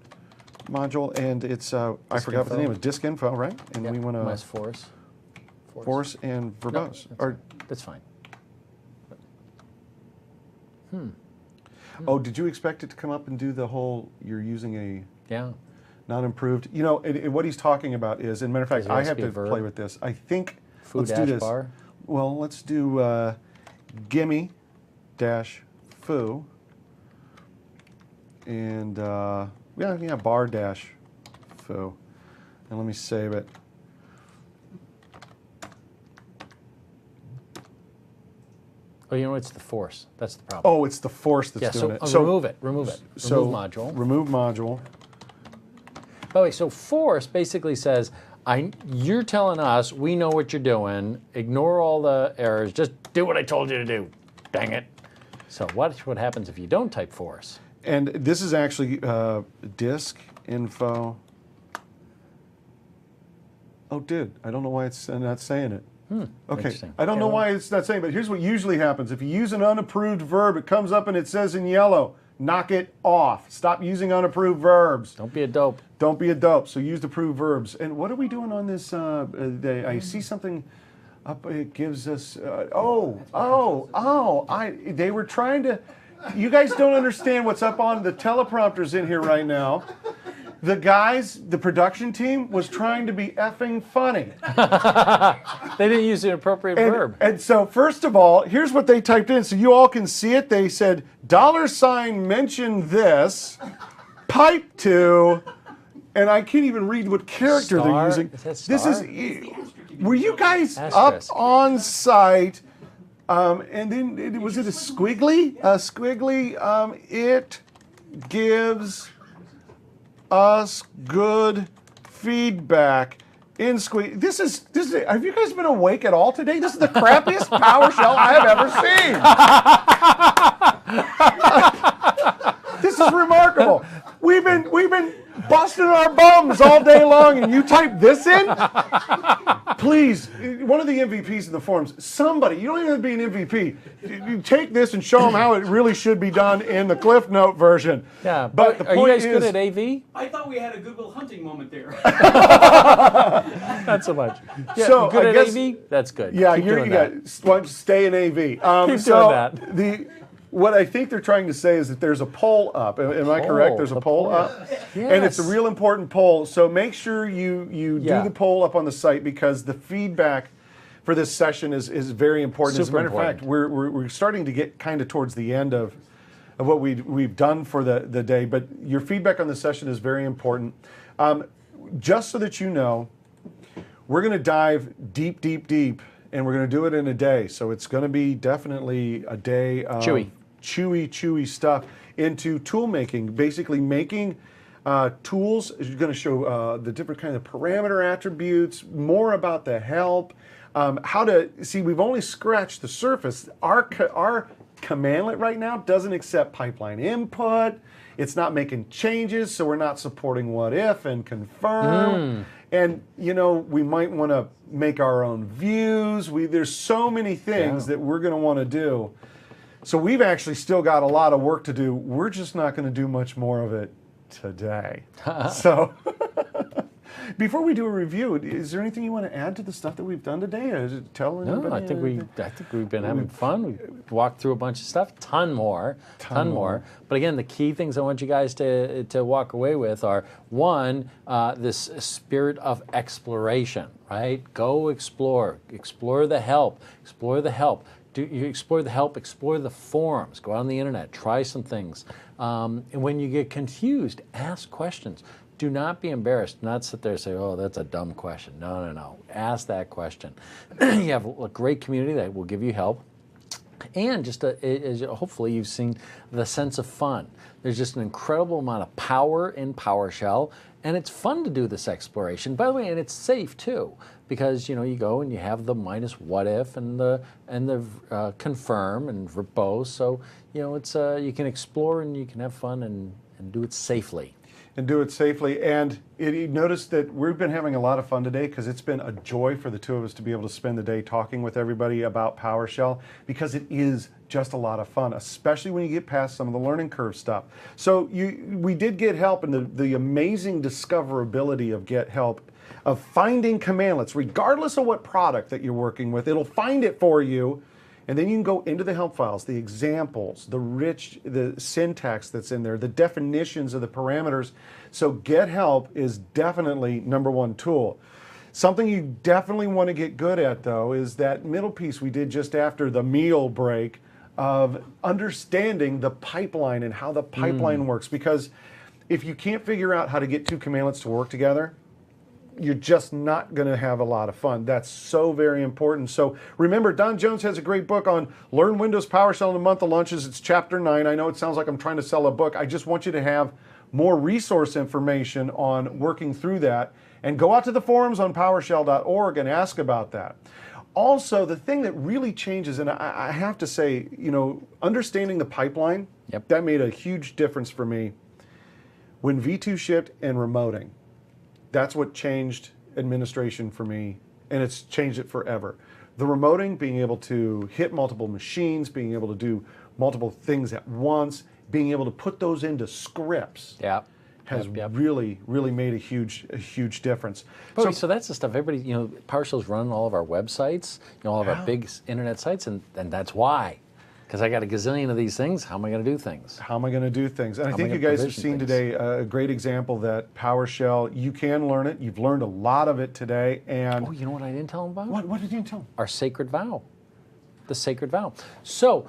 Speaker 1: module, and it's, I forgot what the name is, disk info, right? And
Speaker 2: Yep.
Speaker 1: we want to
Speaker 2: Minus force.
Speaker 1: force and verbose.
Speaker 2: That's fine.
Speaker 1: Oh, did you expect it to come up and do the whole, you're using a
Speaker 2: Yeah.
Speaker 1: not improved? You know, what he's talking about is, and matter of fact, I have to play with this. I think, let's do this.
Speaker 2: Bar.
Speaker 1: Well, let's do gimme dash foo. And yeah, bar dash foo. And let me save it.
Speaker 2: Oh, you know, it's the force. That's the problem.
Speaker 1: Oh, it's the force that's doing it.
Speaker 2: So remove it. Remove it.
Speaker 1: So
Speaker 2: remove module.
Speaker 1: Remove module.
Speaker 2: By the way, so force basically says, you're telling us we know what you're doing. Ignore all the errors. Just do what I told you to do. Dang it. So what happens if you don't type force?
Speaker 1: And this is actually disk info. Oh, dude, I don't know why it's not saying it. Okay, I don't know why it's not saying, but here's what usually happens. If you use an unapproved verb, it comes up and it says in yellow, knock it off. Stop using unapproved verbs.
Speaker 2: Don't be a dope.
Speaker 1: Don't be a dope, so use approved verbs. And what are we doing on this? I see something up, it gives us, they were trying to, you guys don't understand what's up on the teleprompters in here right now. The guys, the production team, was trying to be effing funny.
Speaker 2: They didn't use an appropriate verb.
Speaker 1: And so, first of all, here's what they typed in so you all can see it. They said, $ mention this, pipe to, and I can't even read what character they're using.
Speaker 2: Is that star?
Speaker 1: Were you guys
Speaker 2: Asterisk.
Speaker 1: up on site? And then, was it a squiggly? A squiggly, it gives us good feedback in squeeze. This is. Have you guys been awake at all today? This is the crappiest PowerShell I have ever seen. This is remarkable. We've been busting our bums all day long, and you type this in? Please, one of the MVPs in the forums, somebody, you don't even have to be an MVP, you take this and show them how it really should be done in the Cliff Note version.
Speaker 2: Yeah,
Speaker 1: but the
Speaker 2: are you
Speaker 1: point
Speaker 2: guys good at AV?
Speaker 3: I thought we had a Goodwill Hunting moment there.
Speaker 2: Not so much. Yeah,
Speaker 1: So,
Speaker 2: good
Speaker 1: I
Speaker 2: at
Speaker 1: guess-
Speaker 2: AV? That's good.
Speaker 1: Yeah,
Speaker 2: Keep
Speaker 1: you
Speaker 2: doing
Speaker 1: got
Speaker 2: that.
Speaker 1: stay in AV.
Speaker 2: Keep doing that.
Speaker 1: What I think they're trying to say is that there's a poll up. Am I correct? There's a poll up, and it's a real important poll. So make sure you do the poll up on the site because the feedback for this session is very important. As a matter of fact, we're starting to get kind of towards the end of what we've done for the day. But your feedback on the session is very important. Just so that you know, we're going to dive deep, and we're going to do it in a day. So it's going to be definitely a day of chewy stuff into tool making, basically making tools. You're going to show the different kind of parameter attributes, more about the help, how to see. We've only scratched the surface. Our commandlet right now doesn't accept pipeline input. It's not making changes, so we're not supporting what if and confirm. And you know, we might want to make our own views. There's so many things that we're going to want to do. So we've actually still got a lot of work to do. We're just not going to do much more of it today. So before we do a review, is there anything you want to add to the stuff that we've done today? Or tell anybody?
Speaker 2: No, I think we've been having fun. We walked through a bunch of stuff, ton more. But again, the key things I want you guys to walk away with are this spirit of exploration, right? Go explore the help, explore the help. You explore the help, explore the forums, go out on the internet, try some things. And when you get confused, ask questions. Do not be embarrassed. Do not sit there and say, oh, that's a dumb question. No. Ask that question. You have a great community that will give you help. And just hopefully you've seen the sense of fun. There's just an incredible amount of power in PowerShell, and it's fun to do this exploration. By the way, and it's safe too, because you go and you have the minus what if and the confirm and verbose. So it's you can explore and you can have fun and do it safely.
Speaker 1: And do it safely. And notice that we've been having a lot of fun today because it's been a joy for the two of us to be able to spend the day talking with everybody about PowerShell, because it is just a lot of fun, especially when you get past some of the learning curve stuff. So we did get help, and the amazing discoverability of Get Help, of finding commandlets, regardless of what product that you're working with, it'll find it for you. And then you can go into the help files, the examples, the syntax that's in there, the definitions of the parameters. So Get Help is definitely #1 tool. Something you definitely want to get good at, though, is that middle piece we did just after the meal break of understanding the pipeline and how the pipeline works. Because if you can't figure out how to get two commandlets to work together, you're just not going to have a lot of fun. That's so very important. So remember, Don Jones has a great book on Learn Windows PowerShell in a Month of Lunches. It's chapter 9. I know it sounds like I'm trying to sell a book. I just want you to have more resource information on working through that. And go out to the forums on PowerShell.org and ask about that. Also, the thing that really changes, and I have to say, understanding the pipeline, that made a huge difference for me. When V2 shipped and remoting, that's what changed administration for me, and it's changed it forever. The remoting, being able to hit multiple machines, being able to do multiple things at once, being able to put those into scripts. Has really made a huge difference.
Speaker 2: So that's the stuff everybody, PowerShell's running all of our websites, all of our big internet sites, and that's why. Because I got a gazillion of these things, how am I going to do things?
Speaker 1: How am I going to do things? And I think you guys have seen today a great example that PowerShell, you can learn it. You've learned a lot of it today. And
Speaker 2: oh, you know what I didn't tell them about?
Speaker 1: What did you tell them?
Speaker 2: Our sacred vow. The sacred vow. So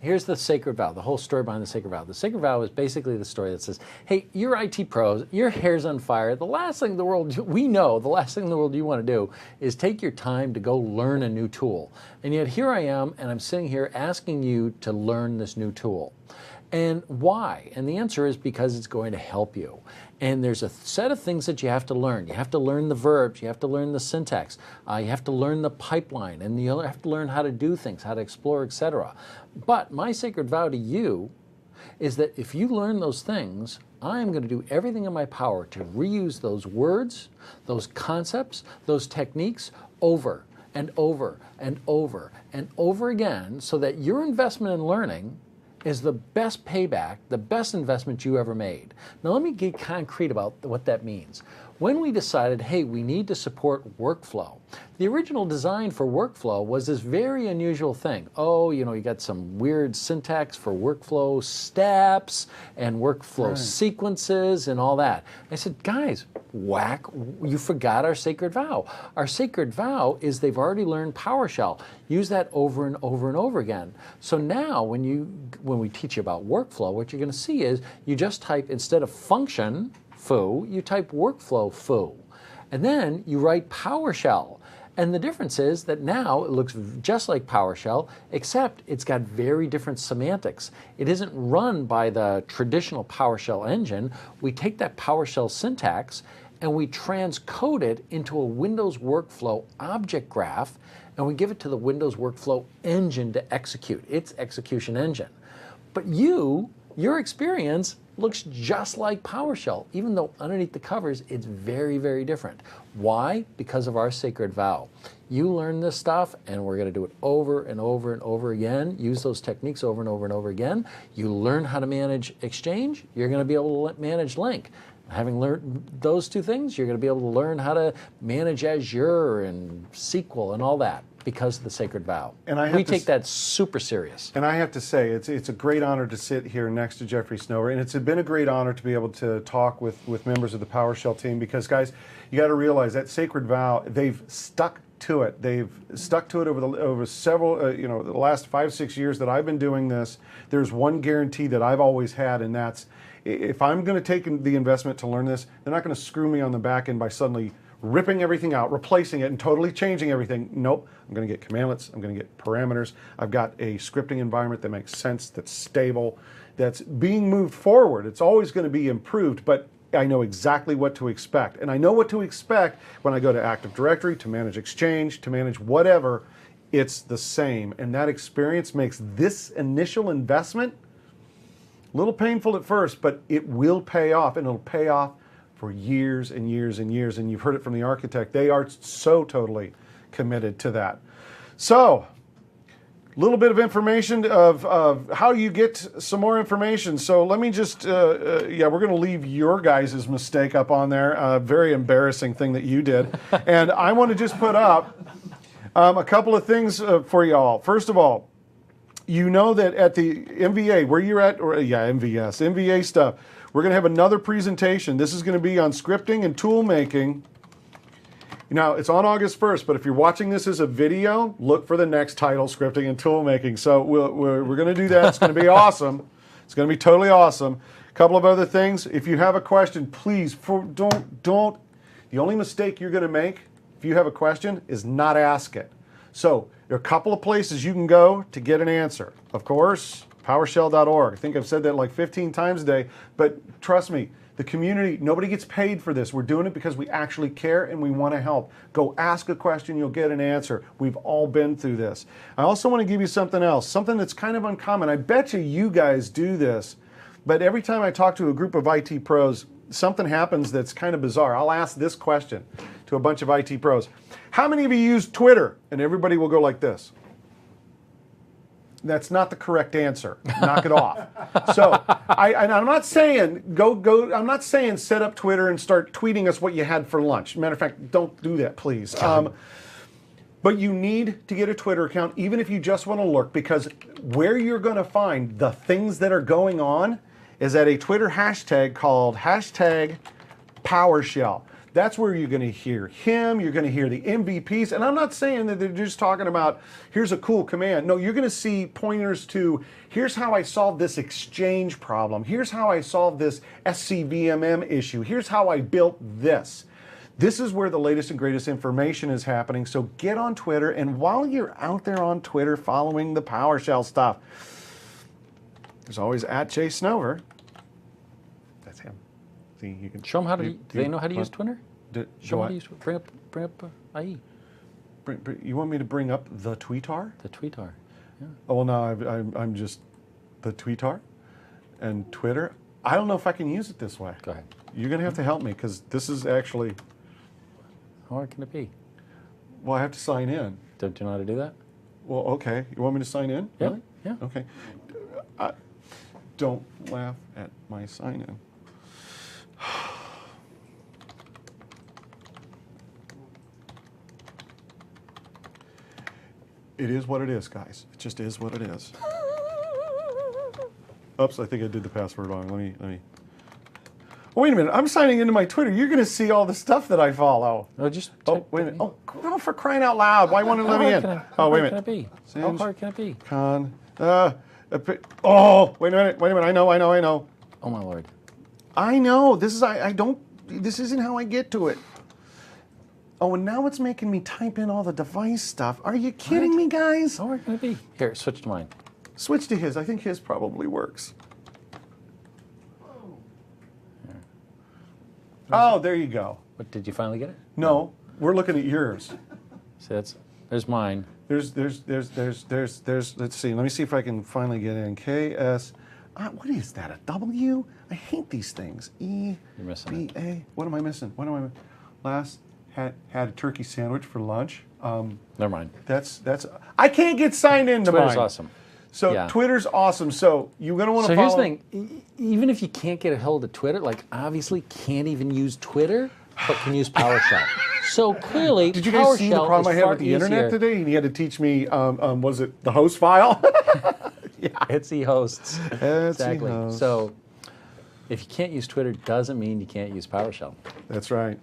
Speaker 2: here's the sacred vow, the whole story behind the sacred vow. The sacred vow is basically the story that says, hey, you're IT pros, your hair's on fire. The last thing in the world, we know, the last thing in the world you want to do is take your time to go learn a new tool. And yet here I am, and I'm sitting here asking you to learn this new tool. And why? And the answer is because it's going to help you. And there's a set of things that you have to learn. You have to learn the verbs, you have to learn the syntax, you have to learn the pipeline, and you have to learn how to do things, how to explore, etc. But my sacred vow to you is that if you learn those things, I am going to do everything in my power to reuse those words, those concepts, those techniques over and over and over and over again, so that your investment in learning is the best payback, the best investment you ever made. Now let me get concrete about what that means. When we decided, hey, we need to support workflow, the original design for workflow was this very unusual thing. Oh, you got some weird syntax for workflow steps and workflow sequences and all that. I said, guys, whack, you forgot our sacred vow. Our sacred vow is they've already learned PowerShell. Use that over and over and over again. So now when we teach you about workflow, what you're going to see is you just type, instead of function, foo, you type workflow, foo. And then you write PowerShell. And the difference is that now it looks just like PowerShell, except it's got very different semantics. It isn't run by the traditional PowerShell engine. We take that PowerShell syntax and we transcode it into a Windows workflow object graph, and we give it to the Windows workflow engine to execute, its execution engine. But your experience looks just like PowerShell, even though underneath the covers, it's very, very different. Why? Because of our sacred vow. You learn this stuff, and we're going to do it over and over and over again. Use those techniques over and over and over again. You learn how to manage Exchange, you're going to be able to manage Link. Having learned those two things, you're going to be able to learn how to manage Azure and SQL and all that, because of the sacred vow. And we take that super serious.
Speaker 1: And I have to say, it's a great honor to sit here next to Jeffrey Snower, and it's been a great honor to be able to talk with members of the PowerShell team, because guys, you got to realize that sacred vow, they've stuck to it. They've stuck to it over several, the last 5-6 years that I've been doing this. There's one guarantee that I've always had, and that's, if I'm going to take the investment to learn this, they're not going to screw me on the back end by suddenly ripping everything out, replacing it, and totally changing everything. Nope. I'm going to get commandlets. I'm going to get parameters. I've got a scripting environment that makes sense, that's stable, that's being moved forward. It's always going to be improved, but I know exactly what to expect. And I know what to expect when I go to Active Directory, to manage Exchange, to manage whatever. It's the same. And that experience makes this initial investment a little painful at first, but it will pay off, and it'll pay off for years and years and years. And you've heard it from the architect. They are so totally committed to that. So, a little bit of information of how you get some more information. So let me just, we're going to leave your guys' mistake up on there. Very embarrassing thing that you did. And I want to just put up A couple of things for y'all. First of all, you know that at the MVA, where you're at, or MVA stuff, we're going to have another presentation. This is going to be on scripting and tool making. Now, it's on August 1st, but if you're watching this as a video, look for the next title, Scripting and Tool Making. So we're going to do that. It's going to be awesome. It's going to be totally awesome. A couple of other things. If you have a question, please, don't. The only mistake you're going to make if you have a question is not ask it. So there are a couple of places you can go to get an answer. Of course, PowerShell.org. I think I've said that like 15 times a day, but trust me, the community, nobody gets paid for this. We're doing it because we actually care and we want to help. Go ask a question, you'll get an answer. We've all been through this. I also want to give you something else, something that's kind of uncommon. I bet you guys do this, but every time I talk to a group of IT pros, something happens that's kind of bizarre. I'll ask this question to a bunch of IT pros. How many of you use Twitter? And everybody will go like this. That's not the correct answer. Knock it off. So I'm not saying I'm not saying set up Twitter and start tweeting us what you had for lunch. Matter of fact, don't do that, please. But you need to get a Twitter account, even if you just want to lurk, because where you're going to find the things that are going on is at a Twitter hashtag called #PowerShell. That's where you're going to hear him, you're going to hear the MVPs, and I'm not saying that they're just talking about, here's a cool command. No, you're going to see pointers to, here's how I solved this exchange problem, here's how I solved this SCVMM issue, here's how I built this. This is where the latest and greatest information is happening, so get on Twitter, and while you're out there on Twitter following the PowerShell stuff, there's always @JSnover. That's him. See, you can
Speaker 2: show them how to. Do they know how to use Twitter? Show them how to use. Bring up IE.
Speaker 1: You want me to bring up the Tweetar?
Speaker 2: The Tweetar. Yeah.
Speaker 1: Oh well, no, I'm just the Tweetar, and Twitter. I don't know if I can use it this way.
Speaker 2: Go ahead.
Speaker 1: You're gonna have to help me because this is actually.
Speaker 2: How hard can it be?
Speaker 1: Well, I have to sign in.
Speaker 2: Don't you know how to do that?
Speaker 1: Well, okay. You want me to sign in?
Speaker 2: Yeah.
Speaker 1: Really?
Speaker 2: Yeah.
Speaker 1: Okay. Don't laugh at my sign in. It is what it is, guys. It just is what it is. Oops, I think I did the password wrong. Let me. Oh, wait a minute. I'm signing into my Twitter. You're going to see all the stuff that I follow.
Speaker 2: No, just.
Speaker 1: Oh, wait a minute. Oh, for crying out loud. Why won't it let me in? Oh, wait a minute.
Speaker 2: How hard can it be?
Speaker 1: Oh, wait a minute. I know.
Speaker 2: Oh, my Lord.
Speaker 1: I know. This isn't how I get to it. Oh, and now it's making me type in all the device stuff. Are you kidding me, guys?
Speaker 2: How hard can it be? Here, switch to mine.
Speaker 1: Switch to his. I think his probably works. Oh, there you go.
Speaker 2: But did you finally get it?
Speaker 1: No, we're looking at yours.
Speaker 2: See, there's mine.
Speaker 1: There's. Let's see. Let me see if I can finally get in. KS. What is that? A W? I hate these things. E.
Speaker 2: You're missing
Speaker 1: B A. What am I missing? Last had a turkey sandwich for lunch.
Speaker 2: Never mind.
Speaker 1: That's. I can't get signed into
Speaker 2: Twitter's
Speaker 1: mine.
Speaker 2: awesome.
Speaker 1: So
Speaker 2: Yeah.
Speaker 1: Twitter's awesome. So you're gonna want to follow.
Speaker 2: So here's the thing. Even if you can't get a hold of Twitter, like obviously can't even use Twitter, but can use PowerShell. So clearly,
Speaker 1: Did you guys see the
Speaker 2: PowerShell
Speaker 1: problem I
Speaker 2: is
Speaker 1: had
Speaker 2: far
Speaker 1: with the internet
Speaker 2: easier.
Speaker 1: today? And he had to teach me. Was it the host file?
Speaker 2: Yeah, it's hosts. Exactly.
Speaker 1: hosts.
Speaker 2: So if you can't use Twitter, doesn't mean you can't use PowerShell.
Speaker 1: That's right.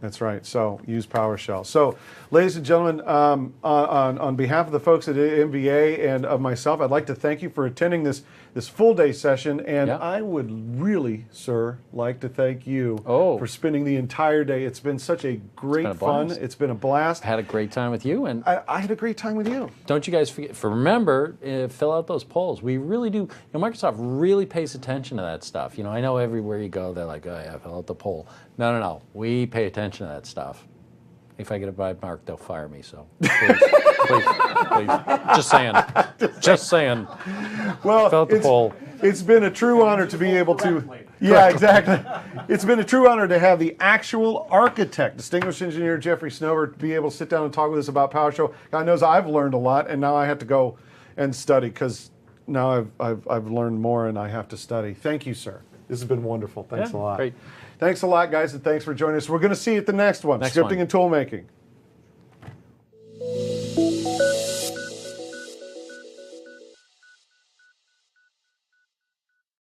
Speaker 1: So use PowerShell. So, ladies and gentlemen, on behalf of the folks at MVA and of myself, I'd like to thank you for attending this full day session. And
Speaker 2: Yeah.
Speaker 1: I would really, sir, like to thank you for spending the entire day. It's been such a great fun. It's been a blast.
Speaker 2: I had a great time with you, and
Speaker 1: I had a great time with you.
Speaker 2: don't you guys forget? Remember, fill out those polls. We really do. Microsoft really pays attention to that stuff. I know everywhere you go, they're like, "Oh yeah, fill out the poll." No. We pay attention to that stuff. If I get a bad mark, they'll fire me. So please. Just saying.
Speaker 1: Well,
Speaker 2: Fill out the poll.
Speaker 1: It's been a true honor to be able to. Yeah, exactly. It's been a true honor to have the actual architect, distinguished engineer Jeffrey Snover, to be able to sit down and talk with us about PowerShell. God knows I've learned a lot, and now I have to go and study because now I've learned more and I have to study. Thank you, sir. This has been wonderful. Thanks a lot.
Speaker 2: Great.
Speaker 1: Thanks a lot, guys, and thanks for joining us. We're going to see you at the next one, Scripting and Tool Making.